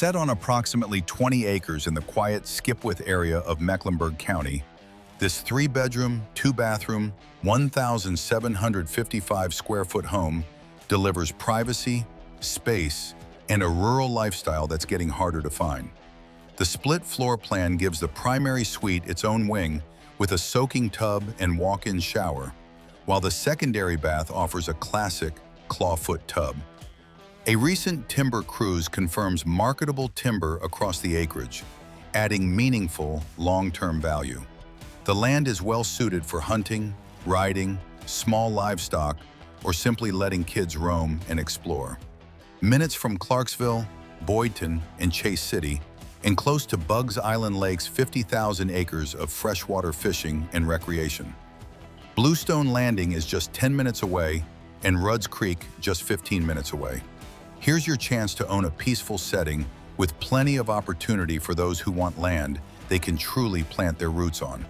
Set on approximately 20 acres in the quiet Skipwith area of Mecklenburg County, this 3-bedroom, 2-bathroom, 1,755 square foot home delivers privacy, space, and a rural lifestyle that's getting harder to find. The split floor plan gives the primary suite its own wing with a soaking tub and walk-in shower, while the secondary bath offers a classic clawfoot tub. A recent timber cruise confirms marketable timber across the acreage, adding meaningful long-term value. The land is well suited for hunting, riding, small livestock, or simply letting kids roam and explore. Minutes from Clarksville, Boydton, and Chase City, and close to Bugs Island Lake's 50,000 acres of freshwater fishing and recreation. Bluestone Landing is just 10 minutes away, and Rudd's Creek just 15 minutes away. Here's your chance to own a peaceful setting with plenty of opportunity for those who want land they can truly plant their roots on.